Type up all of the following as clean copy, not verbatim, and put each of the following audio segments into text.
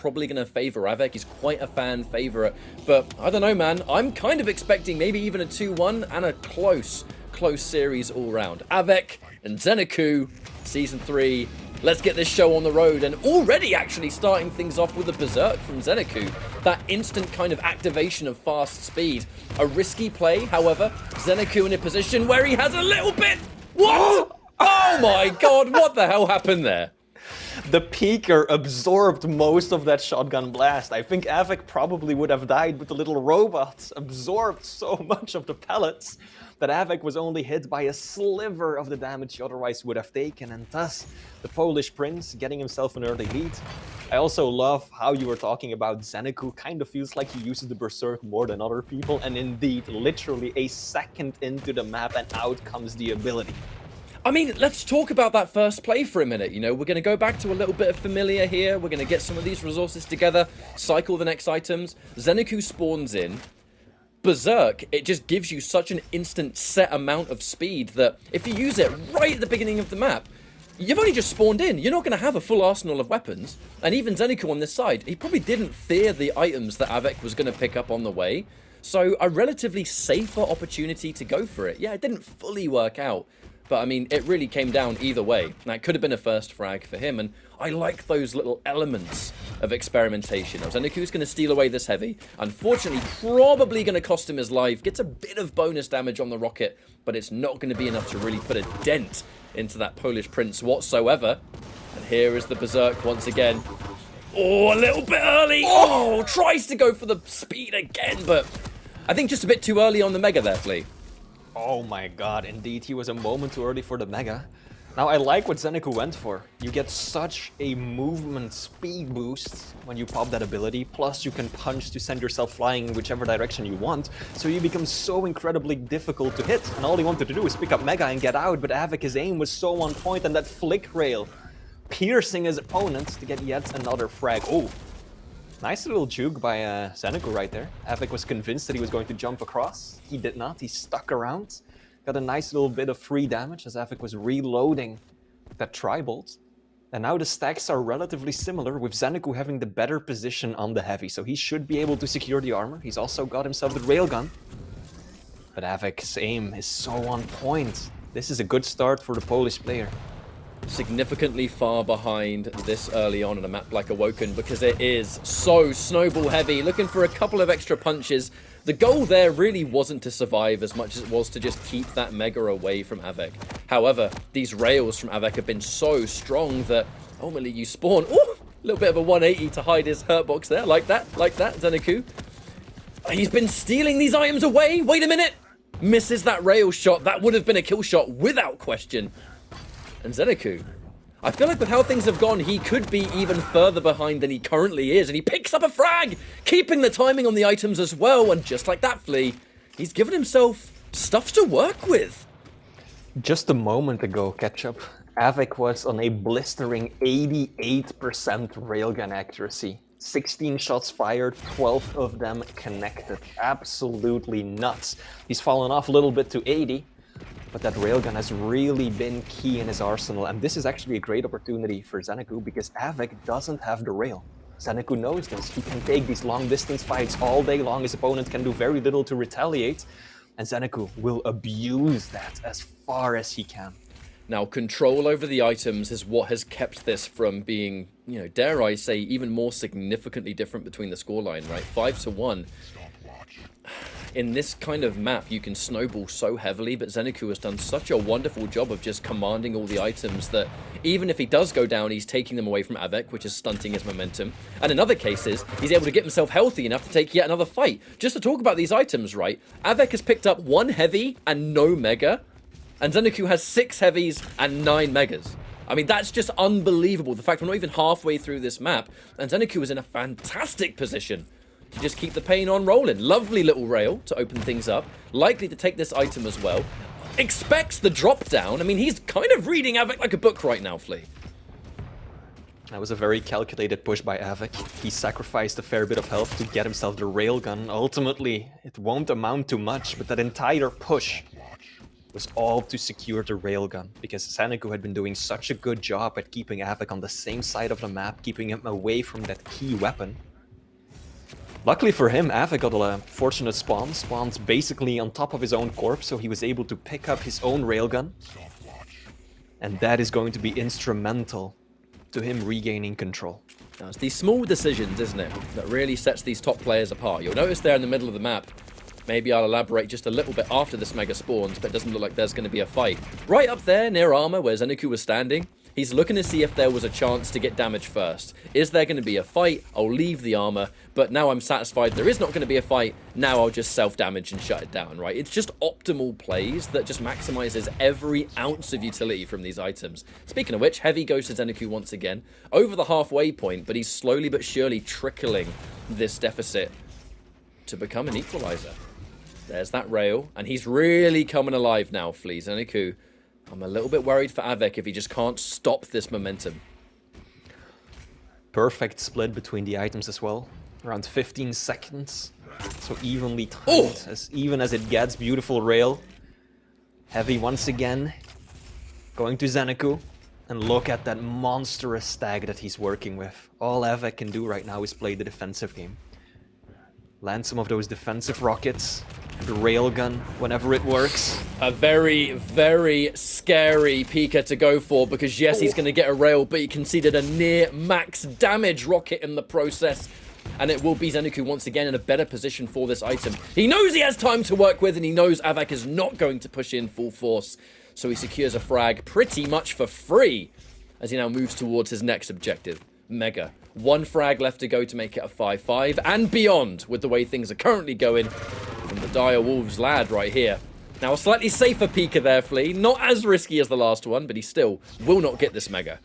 probably going to favor Av3k. He's quite a fan favorite. But I don't know, man. I'm kind of expecting maybe even a 2-1 and a close series all round. Av3k and ZenAku, Season 3. Let's get this show on the road, and already actually starting things off with a Berserk from ZenAku. That instant kind of activation of fast speed. A risky play, however. ZenAku in a position where he has a little bit... What? Oh my god, what the hell happened there? The peeker absorbed most of that shotgun blast. I think Av3k probably would have died, but the little robots absorbed so much of the pellets that Av3k was only hit by a sliver of the damage he otherwise would have taken, and thus the Polish Prince getting himself an early lead. I also love how you were talking about ZenAku. Kind of feels like he uses the Berserk more than other people, and indeed, literally a second into the map and out comes the ability. I mean, let's talk about that first play for a minute. You know, we're going to go back to a little bit of familiar here. We're going to get some of these resources together, cycle the next items. ZenAku spawns in. Berserk, it just gives you such an instant set amount of speed that if you use it right at the beginning of the map, you've only just spawned in. You're not going to have a full arsenal of weapons. And even ZenAku on this side, he probably didn't fear the items that Av3k was going to pick up on the way. So a relatively safer opportunity to go for it. Yeah, it didn't fully work out. But, I mean, it really came down either way. That could have been a first frag for him, and I like those little elements of experimentation. Now, ZenAku's going to steal away this heavy. Unfortunately, probably going to cost him his life. Gets a bit of bonus damage on the rocket, but it's not going to be enough to really put a dent into that Polish Prince whatsoever. And here is the Berserk once again. Oh, a little bit early. Oh, tries to go for the speed again, but I think just a bit too early on the Mega there, Flea. Oh my god, indeed, he was a moment too early for the Mega. Now, I like what ZenAku went for. You get such a movement speed boost when you pop that ability, plus you can punch to send yourself flying in whichever direction you want, so you become so incredibly difficult to hit. And all he wanted to do was pick up Mega and get out, but Av3k's aim was so on point, and that flick rail piercing his opponent to get yet another frag. Oh, nice little juke by ZenAku right there. Av3k was convinced that he was going to jump across. He did not. He stuck around. Got a nice little bit of free damage as Av3k was reloading that tri-bolt. And now the stacks are relatively similar, with ZenAku having the better position on the heavy. So he should be able to secure the armor. He's also got himself the railgun. But Av3k's aim is so on point. This is a good start for the Polish player. Significantly far behind this early on in a map like Awoken because it is so snowball heavy, looking for a couple of extra punches. The goal there really wasn't to survive as much as it was to just keep that Mega away from Av3k. However, these rails from Av3k have been so strong that ultimately you spawn. Ooh, a little bit of a 180 to hide his hurt box there, like that, ZenAku. He's been stealing these items away. Wait a minute, misses that rail shot. That would have been a kill shot without question. And ZenAku, I feel like with how things have gone, he could be even further behind than he currently is. And he picks up a frag, keeping the timing on the items as well. And just like that, Flea, he's given himself stuff to work with. Just a moment ago, Ketchup, Av3k was on a blistering 88% railgun accuracy. 16 shots fired, 12 of them connected. Absolutely nuts. He's fallen off a little bit to 80. But that railgun has really been key in his arsenal, and this is actually a great opportunity for ZenAku because Av3k doesn't have the rail. ZenAku knows this. He can take these long-distance fights all day long. His opponent can do very little to retaliate, and ZenAku will abuse that as far as he can. Now, control over the items is what has kept this from being, you know, dare I say, even more significantly different between the scoreline, right? 5-1. In this kind of map, you can snowball so heavily, but ZenAku has done such a wonderful job of just commanding all the items that even if he does go down, he's taking them away from Av3k, which is stunting his momentum. And in other cases, he's able to get himself healthy enough to take yet another fight. Just to talk about these items, right? Av3k has picked up 1 heavy and no Mega, and ZenAku has 6 heavies and 9 Megas. I mean, that's just unbelievable. The fact we're not even halfway through this map, and ZenAku is in a fantastic position to just keep the pain on rolling. Lovely little rail to open things up. Likely to take this item as well. Expects the drop down. I mean, he's kind of reading Av3k like a book right now, Flea. That was a very calculated push by Av3k. He sacrificed a fair bit of health to get himself the railgun. Ultimately, it won't amount to much, but that entire push was all to secure the railgun, because ZenAku had been doing such a good job at keeping Av3k on the same side of the map, keeping him away from that key weapon. Luckily for him, Av3k got a fortunate spawn, spawned basically on top of his own corpse, so he was able to pick up his own railgun. And that is going to be instrumental to him regaining control. Now, it's these small decisions, isn't it, that really sets these top players apart. You'll notice there in the middle of the map, maybe I'll elaborate just a little bit after this mega spawns, but it doesn't look like there's going to be a fight. Right up there near armor where ZenAku was standing, he's looking to see if there was a chance to get damage first. Is there going to be a fight? I'll leave the armor, but now I'm satisfied there is not going to be a fight. Now I'll just self-damage and shut it down, right? It's just optimal plays that just maximizes every ounce of utility from these items. Speaking of which, Heavy goes to ZenAku once again, over the halfway point, but he's slowly but surely trickling this deficit to become an equalizer. There's that rail, and he's really coming alive now, Flea. ZenAku, I'm a little bit worried for Av3k if he just can't stop this momentum. Perfect split between the items as well. Around 15 seconds. So evenly timed, as even as it gets. Beautiful rail. Heavy once again. Going to ZenAku. And look at that monstrous stag that he's working with. All Av3k can do right now is play the defensive game. Land some of those defensive rockets. The railgun, whenever it works. A very, very scary Pika to go for, because yes, he's going to get a rail, but he conceded a near max damage rocket in the process. And it will be ZenAku once again in a better position for this item. He knows he has time to work with, and he knows Av3k is not going to push in full force. So he secures a frag pretty much for free as he now moves towards his next objective, Mega. One frag left to go to make it a 5-5 and beyond with the way things are currently going from the Dire Wolves lad right here. Now a slightly safer Pika there, Flea. Not as risky as the last one, but he still will not get this Mega.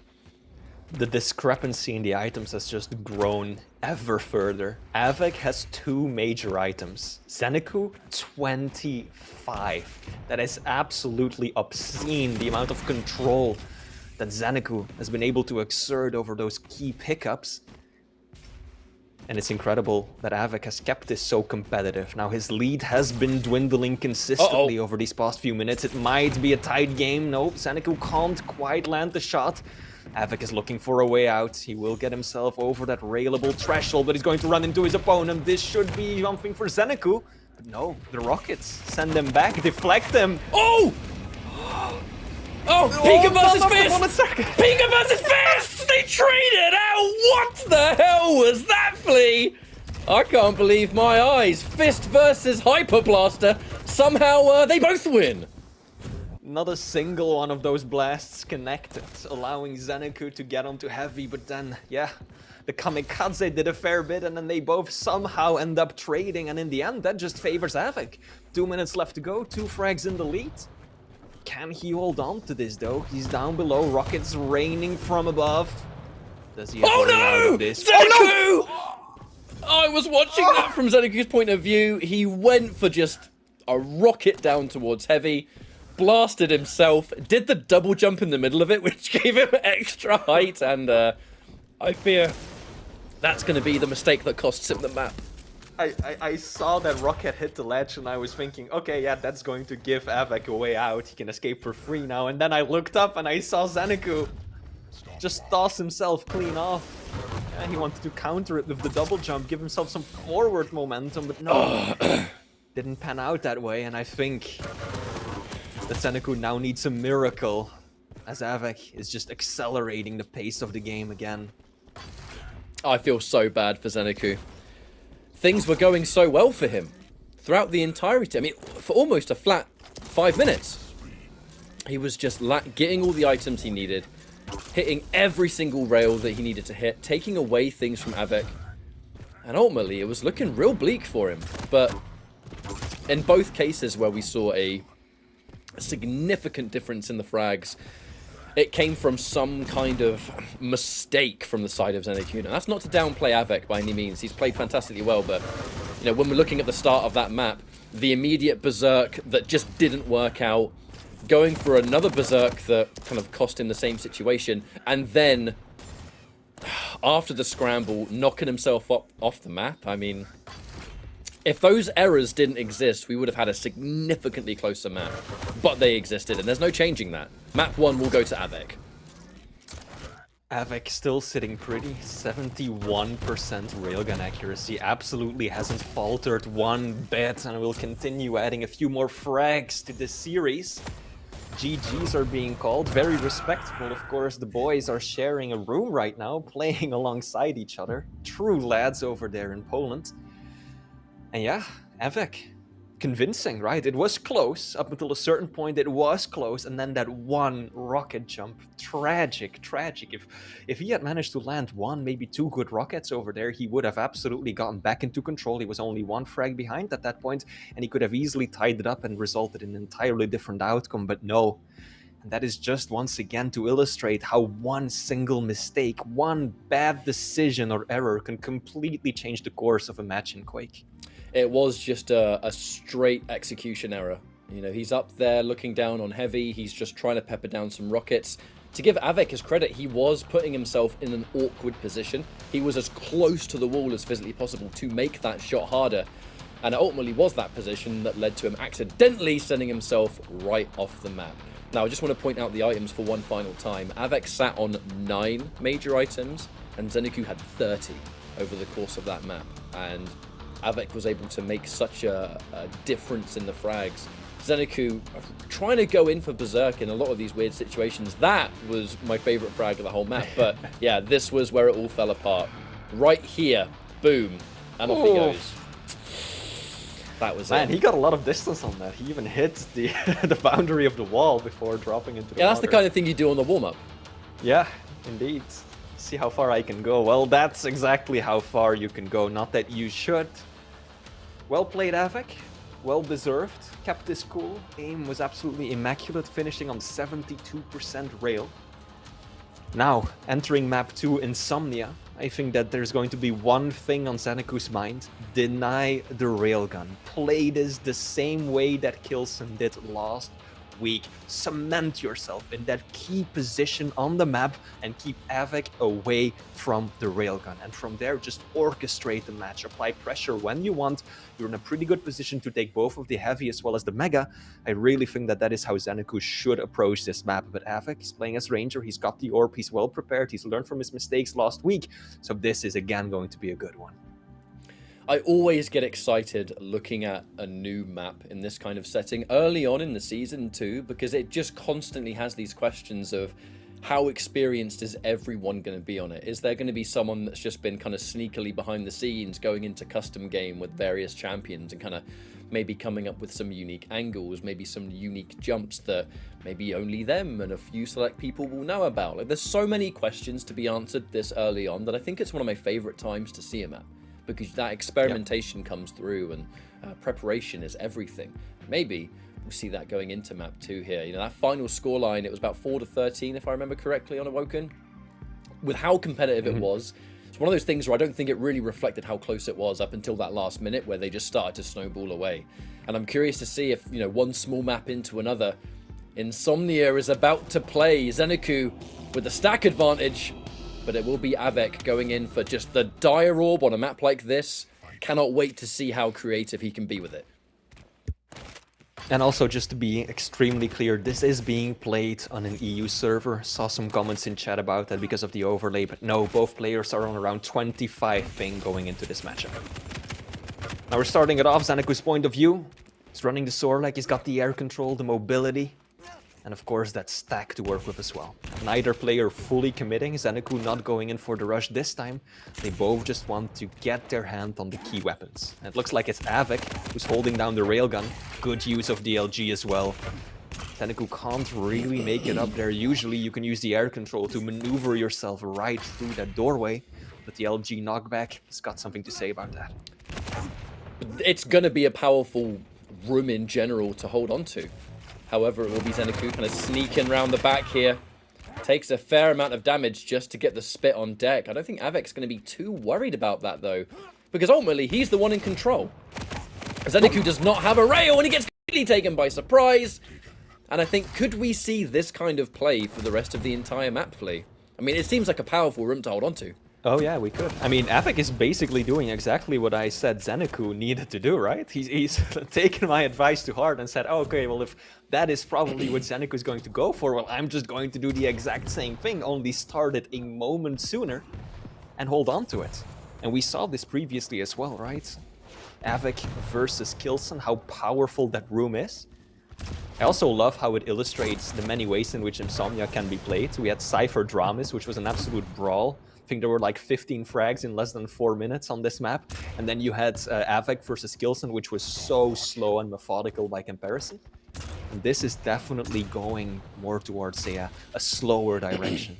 The discrepancy in the items has just grown ever further. Av3k has 2 major items. ZenAku, 25. That is absolutely obscene, the amount of control that ZenAku has been able to exert over those key pickups. And it's incredible that Av3k has kept this so competitive. Now his lead has been dwindling consistently over these past few minutes. It might be a tight game. Nope, ZenAku can't quite land the shot. Av3k is looking for a way out. He will get himself over that railable threshold, but he's going to run into his opponent. This should be something for ZenAku. But no, the rockets send them back, deflect them. Oh! Oh, Pika versus Fist! Pika versus Fist! They traded out! What the hell was that, Flea? I can't believe my eyes. Fist versus Hyper Blaster. Somehow they both win. Not a single one of those blasts connected, allowing ZenAku to get onto Heavy, but then, yeah, the Kamikaze did a fair bit, and then they both somehow end up trading, and in the end, that just favors Av3k. 2 minutes left to go, 2 frags in the lead. Can he hold on to this, though? He's down below, rockets raining from above. Does he have a way out of this? ZenAku! Oh, no! I was watching that from ZenAku's point of view. He went for just a rocket down towards Heavy. Blasted himself, did the double jump in the middle of it, which gave him extra height, and I fear that's going to be the mistake that costs him the map. I saw that rocket hit the ledge, and I was thinking, okay, yeah, that's going to give Av3k a way out. He can escape for free now, and then I looked up and I saw ZenAku just toss himself clean off. And he wanted to counter it with the double jump, give himself some forward momentum, but no, didn't pan out that way, and I think that ZenAku now needs a miracle, as Av3k is just accelerating the pace of the game again. I feel so bad for ZenAku. Things were going so well for him throughout the entirety. I mean, for almost a flat 5 minutes. He was just getting all the items he needed, hitting every single rail that he needed to hit, taking away things from Av3k. And ultimately, it was looking real bleak for him. But in both cases where we saw a significant difference in the frags, it came from some kind of mistake from the side of ZenAku. Now, that's not to downplay Av3k by any means. He's played fantastically well, but you know, when we're looking at the start of that map, the immediate berserk that just didn't work out, going for another berserk that kind of cost him the same situation, and then after the scramble, knocking himself off the map. I mean, If those errors didn't exist, we would have had a significantly closer map. But they existed, and there's no changing that. Map 1 will go to Av3k. Av3k still sitting pretty, 71% railgun accuracy, absolutely hasn't faltered one bit, and will continue adding a few more frags to this series. GGs are being called, very respectful. Of course, the boys are sharing a room right now, playing alongside each other. True lads over there in Poland. And yeah, Av3k, convincing, right? It was close, up until a certain point it was close, and then that one rocket jump, tragic. If he had managed to land one, maybe two good rockets over there, he would have absolutely gotten back into control. He was only one frag behind at that point, and he could have easily tied it up and resulted in an entirely different outcome, but no. And that is just once again to illustrate how one single mistake, one bad decision or error can completely change the course of a match in Quake. It was just a straight execution error. You know, he's up there looking down on Heavy. He's just trying to pepper down some rockets. To give Av3k his credit, he was putting himself in an awkward position. He was as close to the wall as physically possible to make that shot harder. And it ultimately was that position that led to him accidentally sending himself right off the map. Now, I just want to point out the items for one final time. Av3k sat on 9 major items, and ZenAku had 30 over the course of that map. And Av3k was able to make such a difference in the frags. ZenAku trying to go in for Berserk in a lot of these weird situations. That was my favorite frag of the whole map. But yeah, this was where it all fell apart. Right here, boom, and off he goes. That was Man, it. he got a lot of distance on that. He even hit the the boundary of the wall before dropping into the Yeah, that's water. the kind of thing you do on the warm-up. Yeah, indeed. See how far I can go. Well, that's exactly how far you can go. Not that you should. Well played, Av3k. Well deserved. Kept this cool. Aim was absolutely immaculate, finishing on 72% rail. Now, entering map 2, Insomnia. I think that there's going to be one thing on ZenAku's mind. Deny the railgun. Play this the same way that Kilson did last week. Cement yourself in that key position on the map and keep Av3k away from the railgun. And from there, just orchestrate the match. Apply pressure when you want. You're in a pretty good position to take both of the heavy as well as the mega. I really think that that is how ZenAku should approach this map. But Av3k is playing as Ranger. He's got the orb. He's well prepared. He's learned from his mistakes last week. So this is again going to be a good one. I always get excited looking at a new map in this kind of setting early on in the season too, because it just constantly has these questions of how experienced is everyone going to be on it? Is there going to be someone that's just been kind of sneakily behind the scenes going into custom game with various champions and kind of maybe coming up with some unique angles, maybe some unique jumps that maybe only them and a few select people will know about? Like, there's so many questions to be answered this early on that I think it's one of my favorite times to see a map, because that experimentation comes through and preparation is everything. Maybe we'll see that going into map 2 here. You know, that final scoreline, it was about 4-13 if I remember correctly on Awoken. With how competitive it was, it's one of those things where I don't think it really reflected how close it was up until that last minute where they just started to snowball away. And I'm curious to see if, you know, one small map into another, Insomnia is about to play ZenAku with the stack advantage. But it will be Av3k going in for just the dire orb on a map like this. Cannot wait to see how creative he can be with it. And also, just to be extremely clear, this is being played on an EU server. Saw some comments in chat about that because of the overlay, but no, both players are on around 25 ping going into this matchup. Now we're starting it off, ZenAku's point of view. He's running the sword like he's got the air control, the mobility, and of course that stack to work with as well. Neither player fully committing, ZenAku not going in for the rush this time. They both just want to get their hand on the key weapons. And it looks like it's Av3k who's holding down the railgun. Good use of the LG as well. ZenAku can't really make it up there. Usually you can use the air control to maneuver yourself right through that doorway. But the LG knockback has got something to say about that. It's going to be a powerful room in general to hold on to. However, it will be ZenAku kind of sneaking around the back here. Takes a fair amount of damage just to get the spit on deck. I don't think Av3k's going to be too worried about that, though, because ultimately he's the one in control. ZenAku does not have a rail, and he gets completely taken by surprise. And I think, could we see this kind of play for the rest of the entire map, Flea? I mean, it seems like a powerful room to hold on to. Oh yeah, we could. I mean, Av3k is basically doing exactly what I said ZenAku needed to do, right? He's taken my advice to heart and said, oh, okay, well, if that is probably what ZenAku is going to go for, well, I'm just going to do the exact same thing, only start it a moment sooner and hold on to it. And we saw this previously as well, right? Av3k versus Kilson, how powerful that room is. I also love how it illustrates the many ways in which Insomnia can be played. We had Cypher Dramas, which was an absolute brawl. I think there were like 15 frags in less than 4 minutes on this map. And then you had Av3k versus Kilson, which was so slow and methodical by comparison. And this is definitely going more towards a slower direction.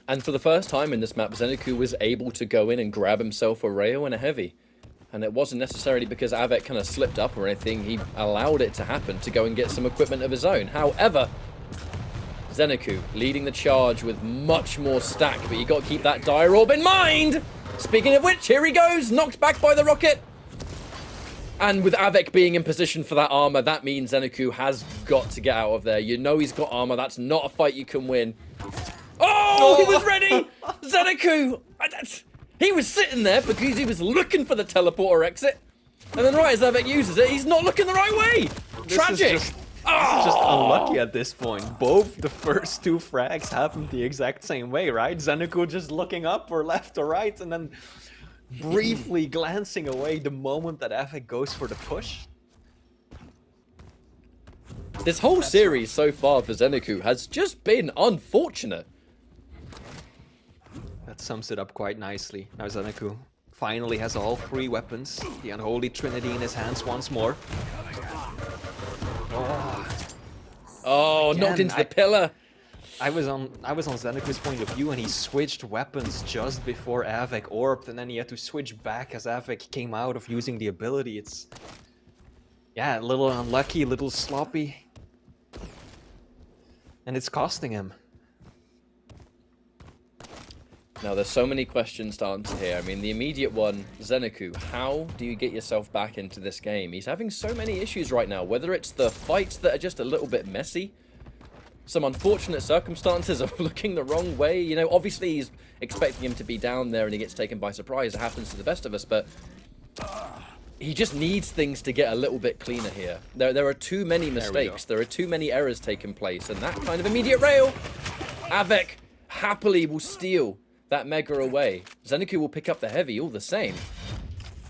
And for the first time in this map, ZenAku was able to go in and grab himself a rail and a heavy. And it wasn't necessarily because Av3k kind of slipped up or anything. He allowed it to happen to go and get some equipment of his own. However, ZenAku leading the charge with much more stack, but you got to keep that dire orb in mind. Speaking of which, here he goes, knocked back by the rocket. And with Av3k being in position for that armor, that means ZenAku has got to get out of there. You know he's got armor. That's not a fight you can win. Oh, he was ready. ZenAku. He was sitting there because he was looking for the teleporter exit. And then right as Av3k uses it, he's not looking the right way. Tragic. This is just unlucky at this point. Both the first 2 frags happened the exact same way, right? ZenAku just looking up or left or right and then briefly glancing away the moment that Av3k goes for the push. This whole series so far for ZenAku has just been unfortunate. That sums it up quite nicely. Now ZenAku finally has all 3 weapons. The unholy trinity in his hands once more. Oh, Again, knocked into the pillar. I was on ZenAku's point of view and he switched weapons just before Av3k orbed and then he had to switch back as Av3k came out of using the ability. It's, yeah, a little unlucky, a little sloppy. And it's costing him. Now, there's so many questions to answer here. I mean, the immediate one, ZenAku, how do you get yourself back into this game? He's having so many issues right now, whether it's the fights that are just a little bit messy, some unfortunate circumstances of looking the wrong way. You know, obviously he's expecting him to be down there and he gets taken by surprise. It happens to the best of us, but he just needs things to get a little bit cleaner here. There are too many mistakes. There are too many errors taking place, and that kind of immediate rail, Av3k happily will steal that mega away. ZenAku will pick up the heavy all the same.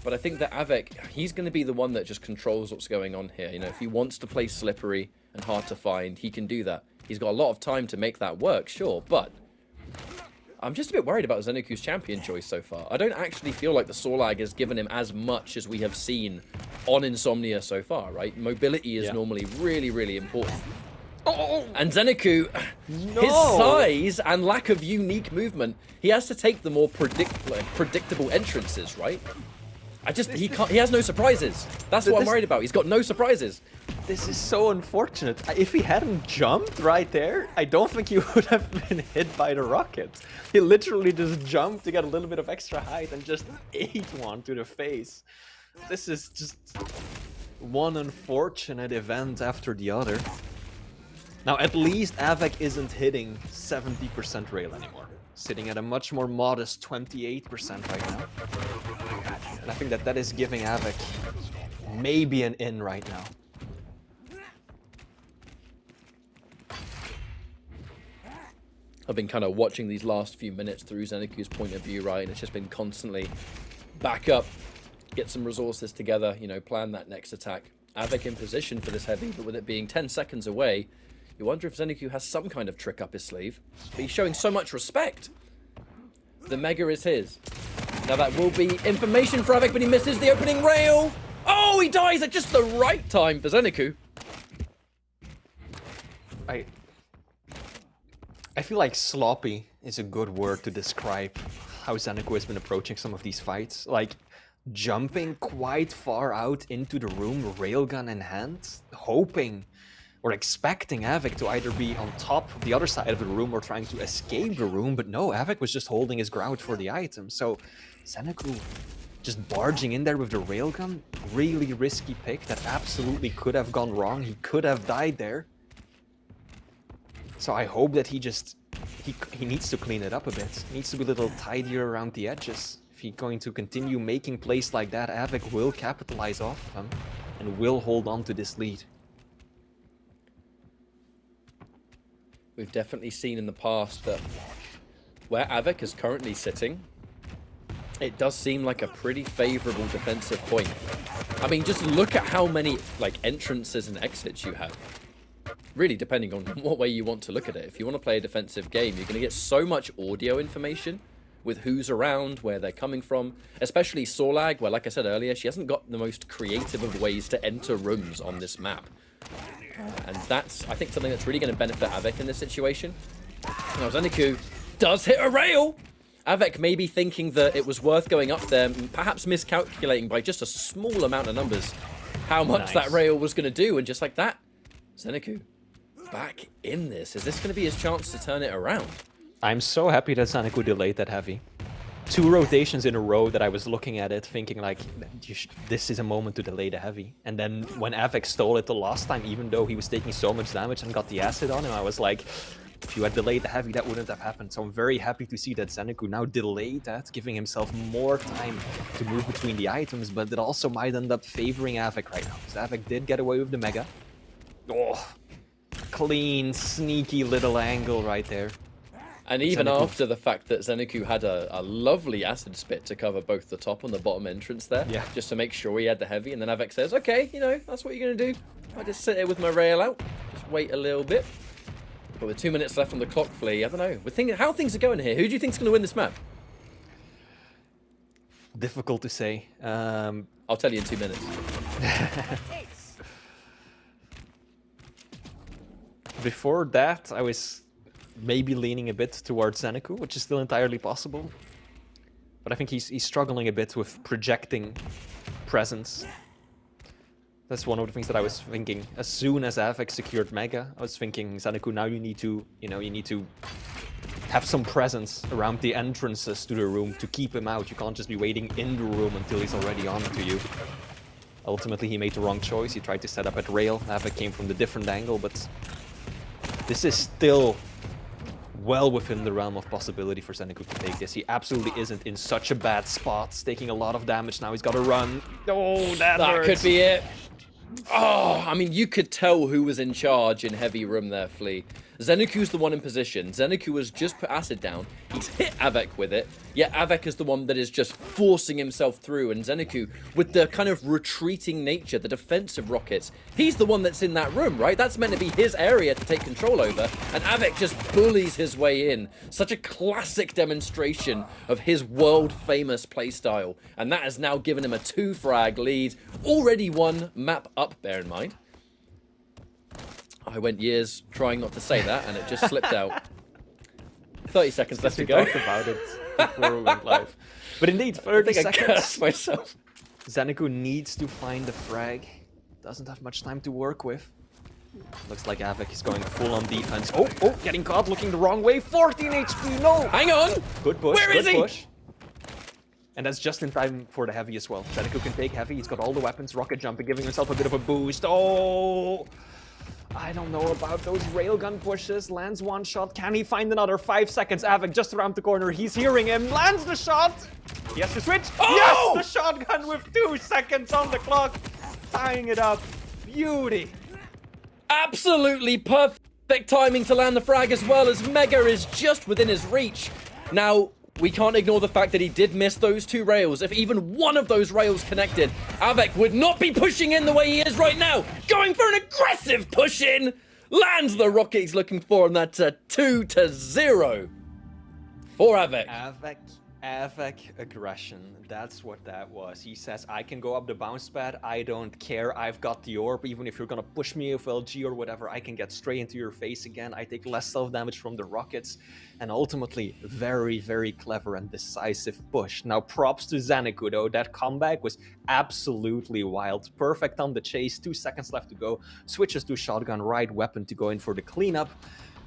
But I think that Av3k, he's going to be the one that just controls what's going on here. You know, if he wants to play slippery and hard to find, he can do that. He's got a lot of time to make that work, sure, but I'm just a bit worried about ZenAku's champion choice so far. I don't actually feel like the Sorlag has given him as much as we have seen on Insomnia so far, right? Mobility is normally really, really important. And ZenAku, his size and lack of unique movement, he has to take the more predictable entrances, right? He has no surprises. That's what I'm worried about. He's got no surprises. This is so unfortunate. If he hadn't jumped right there, I don't think he would have been hit by the rocket. He literally just jumped to get a little bit of extra height and just ate one to the face. This is just one unfortunate event after the other. Now, at least Av3k isn't hitting 70% rail anymore. Sitting at a much more modest 28% right now. And I think that is giving Av3k maybe an in right now. I've been kind of watching these last few minutes through ZenAku's point of view, right? And it's just been constantly back up, get some resources together, you know, plan that next attack. Av3k in position for this heavy, but with it being 10 seconds away, you wonder if ZenAku has some kind of trick up his sleeve. But he's showing so much respect. The Mega is his. Now that will be information for Av3k, but he misses the opening rail. Oh, he dies at just the right time for ZenAku. I feel like sloppy is a good word to describe how ZenAku has been approaching some of these fights. Like, jumping quite far out into the room, railgun in hand, hoping or expecting Av3k to either be on top of the other side of the room or trying to escape the room, but no, Av3k was just holding his ground for the item. So ZenAku just barging in there with the railgun, really risky pick that absolutely could have gone wrong. He could have died there. So I hope that he just he needs to clean it up a bit. He needs to be a little tidier around the edges. If he's going to continue making plays like that, Av3k will capitalize off of him and will hold on to this lead. We've definitely seen in the past that where Av3k is currently sitting, it does seem like a pretty favorable defensive point. I mean, just look at how many like entrances and exits you have. Really, depending on what way you want to look at it. If you want to play a defensive game, you're going to get so much audio information with who's around, where they're coming from, especially Sorlag, where, like I said earlier, she hasn't got the most creative of ways to enter rooms on this map. And that's, I think, something that's really going to benefit Av3k in this situation. Now, ZenAku does hit a rail! Av3k may be thinking that it was worth going up there, perhaps miscalculating by just a small amount of numbers how much that rail was going to do, and just like that, ZenAku back in this. Is this going to be his chance to turn it around? I'm so happy that ZenAku delayed that heavy. 2 rotations in a row that I was looking at it, thinking like, this is a moment to delay the heavy. And then when Av3k stole it the last time, even though he was taking so much damage and got the acid on him, I was like, if you had delayed the heavy, that wouldn't have happened. So I'm very happy to see that ZenAku now delayed that, giving himself more time to move between the items, but it also might end up favoring Av3k right now, because Av3k did get away with the Mega. Oh, clean, sneaky little angle right there. And even after the fact that ZenAku had a lovely acid spit to cover both the top and the bottom entrance there, just to make sure he had the heavy, and then Av3k says, okay, you know, that's what you're going to do. I just sit here with my rail out, just wait a little bit. But with 2 minutes left on the clock, Flea, I don't know. We're thinking how things are going here. Who do you think's going to win this map? Difficult to say. I'll tell you in 2 minutes. Before that, I was maybe leaning a bit towards ZenAku, which is still entirely possible. But I think he's struggling a bit with projecting presence. That's one of the things that I was thinking. As soon as Av3k secured Mega, I was thinking, ZenAku, now you need to, you need to have some presence around the entrances to the room to keep him out. You can't just be waiting in the room until he's already on to you. Ultimately, he made the wrong choice. He tried to set up at rail. Av3k came from the different angle, but this is still well within the realm of possibility for ZenAku to take this. He absolutely isn't in such a bad spot. He's taking a lot of damage now. He's got to run. Oh, that hurts. Could be it. Oh, I mean, you could tell who was in charge in heavy room there, Flea. ZenAku's the one in position. ZenAku has just put acid down. He's hit Av3k with it. Yet Av3k is the one that is just forcing himself through. And ZenAku, with the kind of retreating nature, the defensive rockets, he's the one that's in that room, right? That's meant to be his area to take control over. And Av3k just bullies his way in. Such a classic demonstration of his world-famous playstyle. And that has now given him a 2-frag lead. Already one map up, bear in mind. I went years trying not to say that, and it just slipped out. 30 seconds left to go. We talked about it before we went live. But indeed, 30 seconds. I cursed myself. ZenAku needs to find the frag. Doesn't have much time to work with. Looks like Av3k is going full on defense. Oh, getting caught looking the wrong way. 14 HP, no! Hang on! Good push, Where is he? push. And that's just in time for the heavy as well. ZenAku can take heavy. He's got all the weapons. Rocket jumping, giving himself a bit of a boost. Oh! I don't know about those railgun pushes. Lands one shot. Can he find another? 5 seconds. Av3k just around the corner. He's hearing him. Lands the shot. He has to switch. Oh! Yes, the shotgun with 2 seconds on the clock. Tying it up. Beauty. Absolutely perfect timing to land the frag as well, as Mega is just within his reach. Now, we can't ignore the fact that he did miss those 2 rails. If even one of those rails connected, Av3k would not be pushing in the way he is right now. Going for an aggressive push in. Lands the rocket he's looking for, and that's a 2-0 for Av3k. Av3k aggression. That's what that was. He says, I can go up the bounce pad. I don't care. I've got the orb. Even if you're going to push me with LG or whatever, I can get straight into your face again. I take less self-damage from the rockets. And ultimately, very, very clever and decisive push. Now, props to ZenAku, though. That comeback was absolutely wild. Perfect on the chase. 2 seconds left to go. Switches to shotgun, right weapon to go in for the cleanup.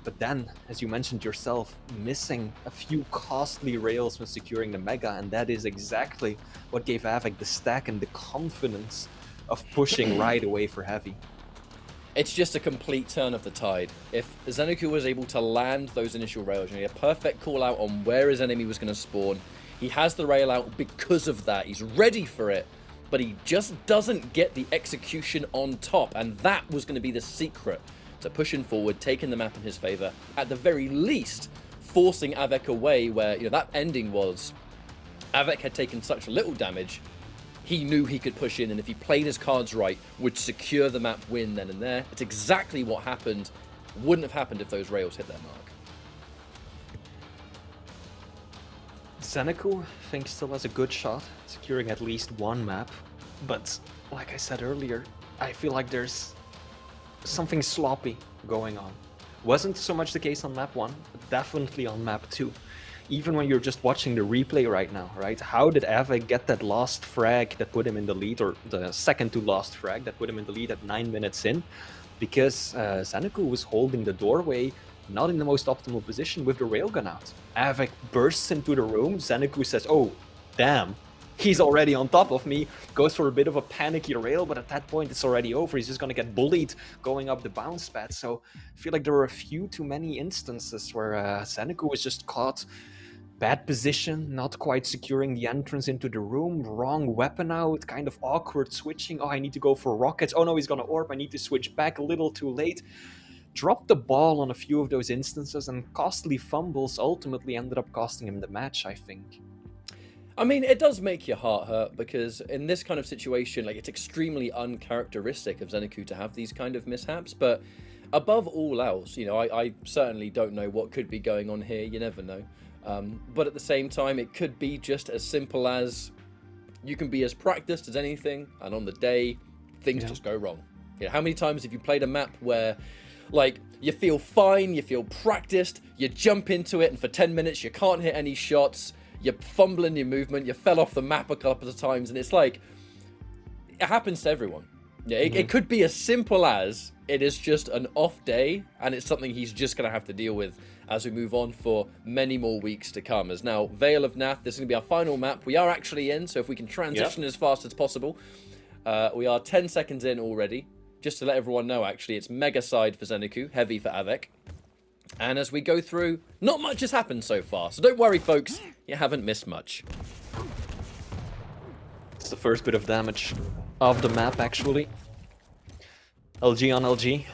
But then, as you mentioned yourself, missing a few costly rails when securing the Mega, and that is exactly what gave Av3k the stack and the confidence of pushing right away for heavy. It's just a complete turn of the tide. If ZenAku was able to land those initial rails, you know, a perfect call out on where his enemy was going to spawn, he has the rail out because of that. He's ready for it, but he just doesn't get the execution on top, and that was going to be the secret to pushing forward, taking the map in his favor, at the very least, forcing Av3k away where, you know, that ending was Av3k had taken such little damage. He knew he could push in, and if he played his cards right, would secure the map win then and there. It's exactly what happened. Wouldn't have happened if those rails hit their mark. ZenAku, I think, still has a good shot, securing at least one map. But, like I said earlier, I feel like there's something sloppy going on. Wasn't so much the case on map 1, but definitely on map 2. Even when you're just watching the replay right now, right? How did Av3k get that last frag that put him in the lead, or the second to last frag that put him in the lead at 9 minutes in? Because ZenAku was holding the doorway, not in the most optimal position with the railgun out. Av3k bursts into the room, ZenAku says, oh, damn, he's already on top of me, goes for a bit of a panicky rail, but at that point it's already over. He's just going to get bullied going up the bounce pad. So I feel like there were a few too many instances where ZenAku was just caught bad position, not quite securing the entrance into the room, wrong weapon out, kind of awkward switching. Oh, I need to go for rockets. Oh no, he's gonna orb. I need to switch back a little too late. Dropped the ball on a few of those instances, and costly fumbles ultimately ended up costing him the match, I think. I mean, it does make your heart hurt, because in this kind of situation, like, it's extremely uncharacteristic of ZenAku to have these kind of mishaps, but above all else, you know, I certainly don't know what could be going on here. You never know. But at the same time, it could be just as simple as you can be as practiced as anything, and on the day, things just go wrong. You know, how many times have you played a map where, like, you feel fine, you feel practiced, you jump into it, and for 10 minutes you can't hit any shots, you're fumbling your movement, you fell off the map a couple of times, and it's like, it happens to everyone. Yeah, it could be as simple as it is just an off day, and it's something he's just going to have to deal with as we move on for many more weeks to come. As now, Vale of Pnath, this is going to be our final map. We are actually in, so if we can transition as fast as possible. We are 10 seconds in already. Just to let everyone know, actually, it's mega side for ZenAku, heavy for Av3k. And as we go through, not much has happened so far, so don't worry, folks, you haven't missed much. It's the first bit of damage of the map, actually. LG on LG.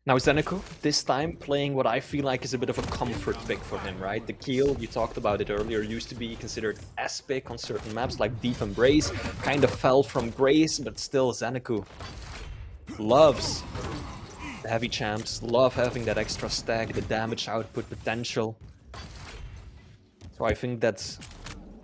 Now ZenAku, this time playing what I feel like is a bit of a comfort pick for him, right? The Keel, you talked about it earlier, used to be considered S-pick on certain maps like Deep Embrace, kind of fell from grace, but still ZenAku loves the heavy champs, love having that extra stack, the damage output potential. So I think that's...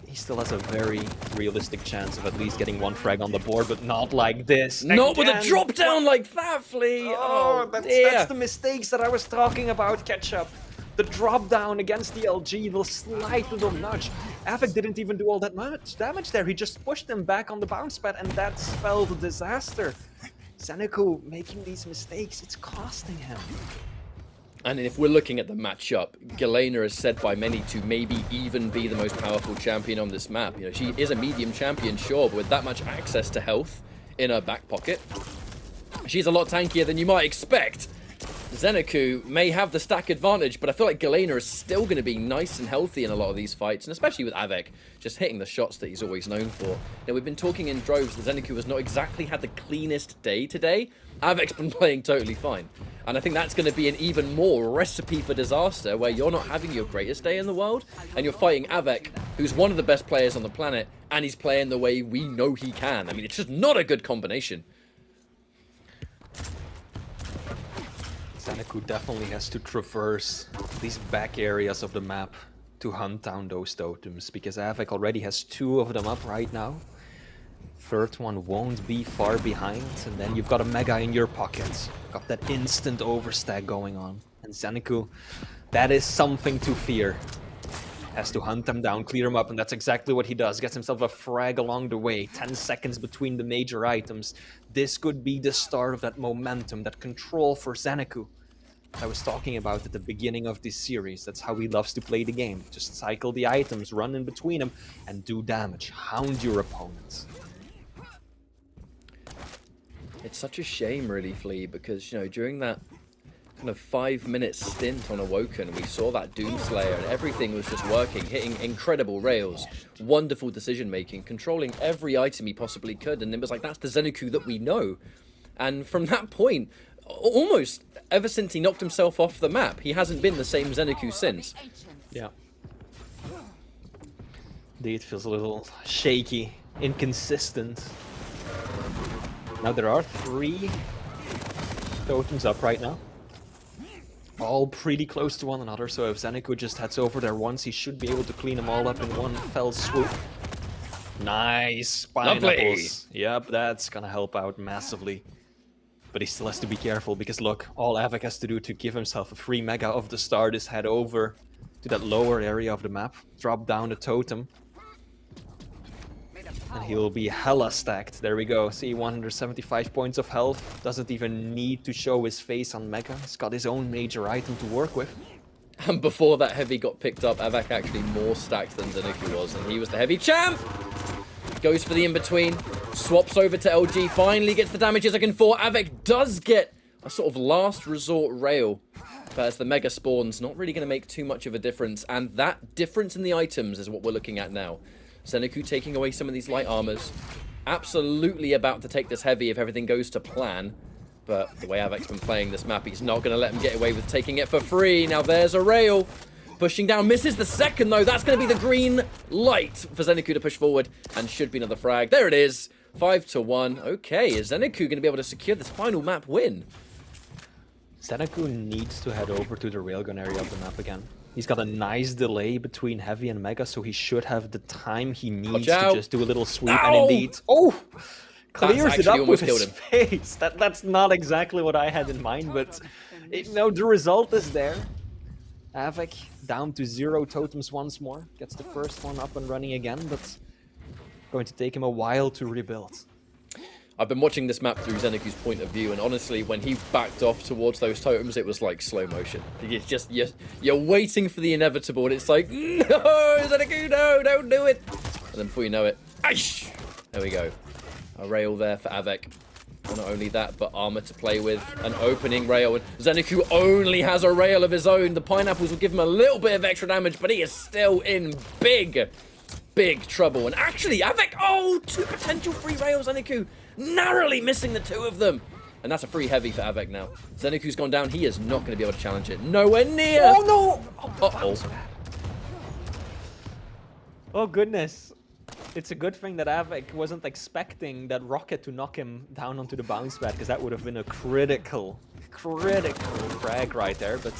he still has a very realistic chance of at least getting one frag on the board, but not like this. Not with a drop down like that, Flea! Oh, that's the mistakes that I was talking about, Ketchup. The drop down against the LG, the slight little nudge. Av3k didn't even do all that much damage there. He just pushed him back on the bounce pad, and that spelled a disaster. ZenAku making these mistakes, it's costing him. And if we're looking at the matchup, Galena is said by many to maybe even be the most powerful champion on this map. You know, she is a medium champion, sure, but with that much access to health in her back pocket, she's a lot tankier than you might expect. ZenAku may have the stack advantage, but I feel like Galena is still going to be nice and healthy in a lot of these fights, and especially with Av3k, just hitting the shots that he's always known for. Now, we've been talking in droves that ZenAku has not exactly had the cleanest day today. Av3k's been playing totally fine. And I think that's going to be an even more recipe for disaster, where you're not having your greatest day in the world, and you're fighting Av3k, who's one of the best players on the planet, and he's playing the way we know he can. I mean, it's just not a good combination. ZenAku definitely has to traverse these back areas of the map to hunt down those totems, because Av3k already has 2 of them up right now. Third one won't be far behind, and then you've got a Mega in your pockets. Got that instant overstack going on. And ZenAku, that is something to fear. Has to hunt them down, clear them up, and that's exactly what he does. Gets himself a frag along the way, 10 seconds between the major items. This could be the start of that momentum, that control for ZenAku I was talking about at the beginning of this series. That's how he loves to play the game. Just cycle the items, run in between them, and do damage. Hound your opponents. It's such a shame, really, Flea, because, you know, during that kind of 5-minute stint on Awoken, we saw that Doomslayer and everything was just working, hitting incredible rails, wonderful decision-making, controlling every item he possibly could, and it was like, that's the ZenAku that we know. And from that point, almost ever since he knocked himself off the map, he hasn't been the same ZenAku since. Yeah. Indeed, feels a little shaky, inconsistent. Now there are 3 totems up right now. All pretty close to one another, so if ZenAku just heads over there once, he should be able to clean them all up in one fell swoop. Nice! Pineapples! Yep, that's gonna help out massively. But he still has to be careful, because look, all Av3k has to do to give himself a free mega of the start is head over to that lower area of the map, drop down the totem, and he'll be hella stacked. There we go. See, 175 points of health. Doesn't even need to show his face on Mega. He's got his own major item to work with. And before that heavy got picked up, Av3k actually more stacked than ZenAku was, and he was the heavy champ! Goes for the in-between, swaps over to LG, finally gets the damage he's looking for. Av3k does get a sort of last resort rail, but as the Mega spawns, not really going to make too much of a difference, and that difference in the items is what we're looking at now. ZenAku taking away some of these light armors. Absolutely about to take this heavy if everything goes to plan. But the way Av3k's been playing this map, he's not going to let him get away with taking it for free. Now there's a rail. Pushing down, misses the second though. That's going to be the green light for ZenAku to push forward. And should be another frag. There it is. 5-1. Okay, is ZenAku going to be able to secure this final map win? ZenAku needs to head over to the railgun area of the map again. He's got a nice delay between Heavy and Mega, so he should have the time he needs to just do a little sweep. Ow! And indeed, oh, clears it up with his him. face. That's not exactly what I had in mind, but the result is there. Av3k down to 0 totems once more. Gets the first one up and running again, but going to take him a while to rebuild. I've been watching this map through ZenAku's point of view, and honestly, when he backed off towards those totems, it was like slow motion. It's just, you're waiting for the inevitable, and it's like, no, ZenAku, no, don't do it. And then before you know it, aish! There we go. A rail there for Av3k. And not only that, but armor to play with, an opening rail, and ZenAku only has a rail of his own. The pineapples will give him a little bit of extra damage, but he is still in big trouble. And actually, Av3k, oh, 2 potential free rails, ZenAku. Narrowly missing the 2 of them. And that's a free heavy for Av3k now. ZenAku's gone down. He is not going to be able to challenge it. Nowhere near. Oh, no. Uh-oh. Oh, goodness. It's a good thing that Av3k wasn't expecting that rocket to knock him down onto the bounce pad, because that would have been a critical frag right there. But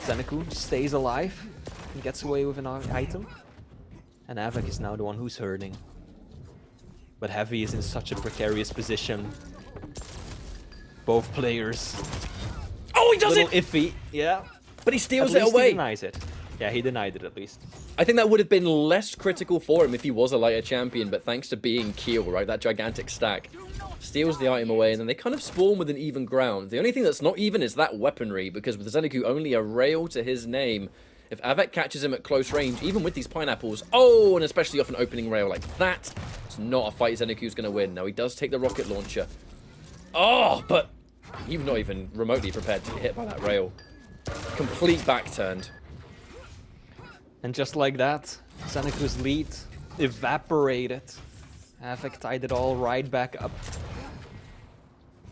ZenAku stays alive and gets away with an item. And Av3k is now the one who's hurting. But Heavy is in such a precarious position. Both players. Oh, he does it! Iffy, yeah. But he steals At it least away. He denies it. Yeah, he denied it at least. I think that would have been less critical for him if he was a lighter champion, but thanks to being Keel, right, that gigantic stack, steals the item away, and then they kind of spawn with an even ground. The only thing that's not even is that weaponry, because with ZenAku only a rail to his name, if Av3k catches him at close range, even with these pineapples, oh, and especially off an opening rail like that, it's not a fight ZenAku's going to win. Now, he does take the rocket launcher. Oh, but he's not even remotely prepared to get hit by that rail. Complete back turned. And just like that, ZenAku's lead evaporated. Av3k tied it all right back up.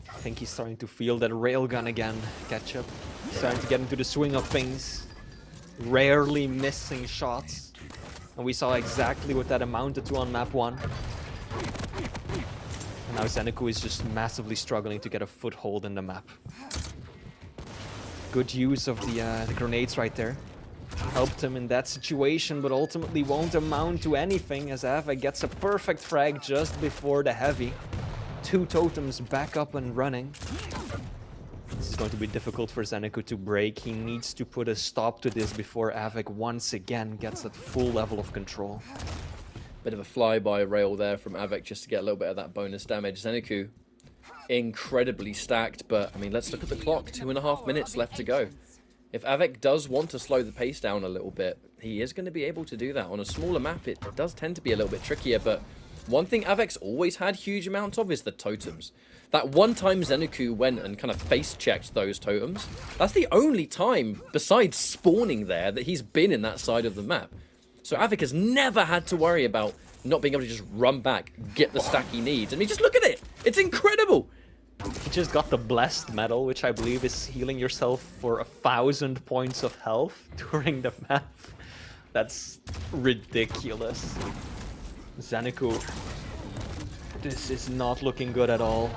I think he's starting to feel that railgun again. Ketchup starting to get into the swing of things. Rarely missing shots. And we saw exactly what that amounted to on map 1. And now ZenAku is just massively struggling to get a foothold in the map. Good use of the grenades right there. Helped him in that situation, but ultimately won't amount to anything as Av3k gets a perfect frag just before the heavy. 2 totems back up and running. This is going to be difficult for ZenAku to break. He needs to put a stop to this before Av3k once again gets that full level of control. Bit of a flyby rail there from Av3k just to get a little bit of that bonus damage. ZenAku incredibly stacked, but I mean, let's look at the clock. 2.5 minutes left to go. If Av3k does want to slow the pace down a little bit, he is going to be able to do that. On a smaller map, it does tend to be a little bit trickier, but one thing Avek's always had huge amounts of is the totems. That one time ZenAku went and kind of face-checked those totems, that's the only time, besides spawning there, that he's been in that side of the map. So Avik has never had to worry about not being able to just run back, get the stack he needs. I mean, just look at it! It's incredible! He just got the Blessed Medal, which I believe is healing yourself for 1,000 points of health during the map. That's ridiculous. ZenAku, this is not looking good at all.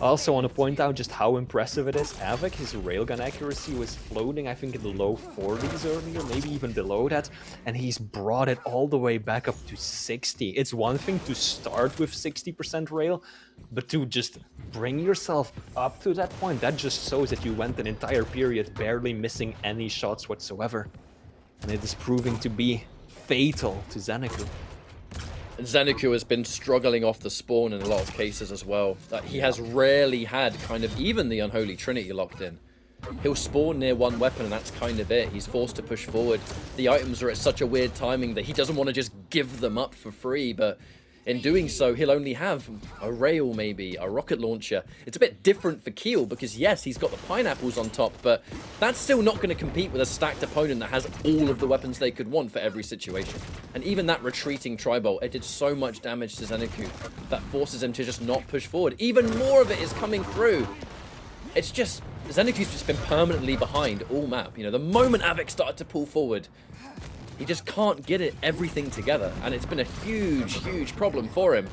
I also want to point out just how impressive it is. Avik, his railgun accuracy was floating, I think, in the low 40s earlier, maybe even below that, and he's brought it all the way back up to 60. It's one thing to start with 60% rail, but to just bring yourself up to that point, that just shows that you went an entire period barely missing any shots whatsoever. And it is proving to be fatal to ZenAku. ZenAku has been struggling off the spawn in a lot of cases as well. He has rarely had kind of even the Unholy Trinity locked in. He'll spawn near one weapon and that's kind of it. He's forced to push forward. The items are at such a weird timing that he doesn't want to just give them up for free, but in doing so, he'll only have a rail, maybe, a rocket launcher. It's a bit different for Keel because, yes, he's got the pineapples on top, but that's still not going to compete with a stacked opponent that has all of the weapons they could want for every situation. And even that retreating Tribolt, it did so much damage to ZenAku that forces him to just not push forward. Even more of it is coming through. It's just, ZenAku's just been permanently behind all map. You know, the moment Avik started to pull forward, he just can't get everything together, and it's been a huge, huge problem for him.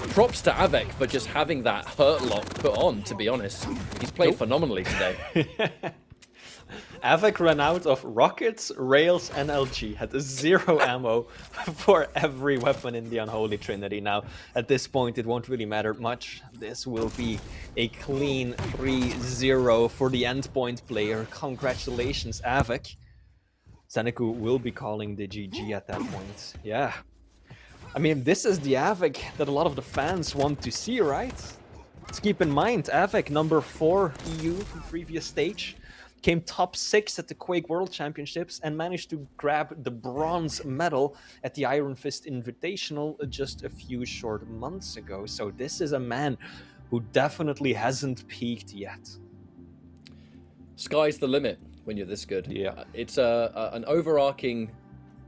Props to Avik for just having that hurt lock put on, to be honest. He's played phenomenally today. Avik ran out of rockets, rails, and LG. Had 0 ammo for every weapon in the Unholy Trinity. Now, at this point, it won't really matter much. This will be a clean 3-0 for the endpoint player. Congratulations, Avik. ZenAku will be calling the GG at that point. Yeah. I mean, this is the Avik that a lot of the fans want to see, right? Let's keep in mind, Avik, number 4 EU from previous stage, came top 6 at the Quake World Championships and managed to grab the bronze medal at the Iron Fist Invitational just a few short months ago. So this is a man who definitely hasn't peaked yet. Sky's the limit when you're this good. Yeah. It's an overarching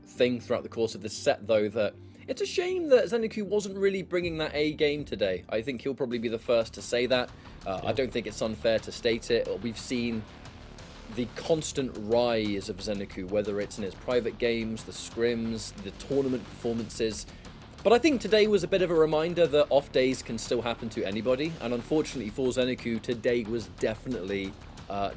thing throughout the course of this set, though, that it's a shame that ZenAku wasn't really bringing that A game today. I think he'll probably be the first to say that. I don't think it's unfair to state it. We've seen the constant rise of ZenAku, whether it's in his private games, the scrims, the tournament performances. But I think today was a bit of a reminder that off days can still happen to anybody. And unfortunately for ZenAku, today was definitely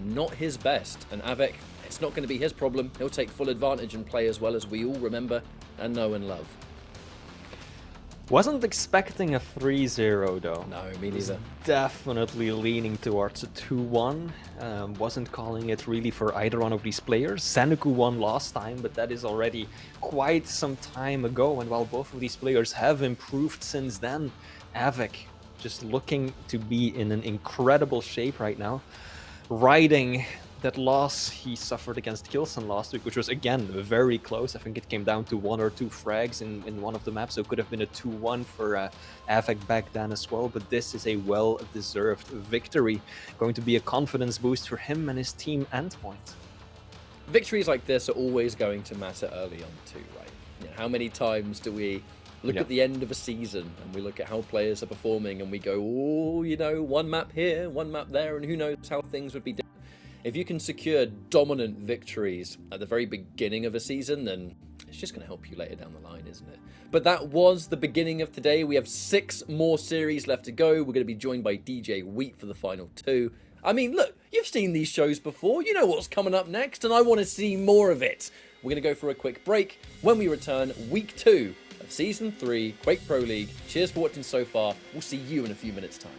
not his best. And Avik, it's not going to be his problem. He'll take full advantage and play as well as we all remember and know and love. Wasn't expecting a 3-0 though. No, me neither. Definitely leaning towards a 2-1. Wasn't calling it really for either one of these players. ZenAku won last time, but that is already quite some time ago. And while both of these players have improved since then, Avik just looking to be in an incredible shape right now. Riding that loss he suffered against Kilson last week, which was again very close. I think it came down to 1 or 2 frags in one of the maps, so it could have been a 2-1 for Avik back then as well. But this is a well-deserved victory, going to be a confidence boost for him and his team endpoint. Victories like this are always going to matter early on too, right? You know, how many times do we look at the end of a season and we look at how players are performing and we go, oh, you know, one map here, one map there, and who knows how things would be different. If you can secure dominant victories at the very beginning of a season, then it's just going to help you later down the line, isn't it? But that was the beginning of today. We have 6 more series left to go. We're going to be joined by DJ Wheat for the final 2. I mean, look, you've seen these shows before. You know what's coming up next, and I want to see more of it. We're going to go for a quick break. When we return, week 2 of Season 3, Quake Pro League. Cheers for watching so far. We'll see you in a few minutes' time.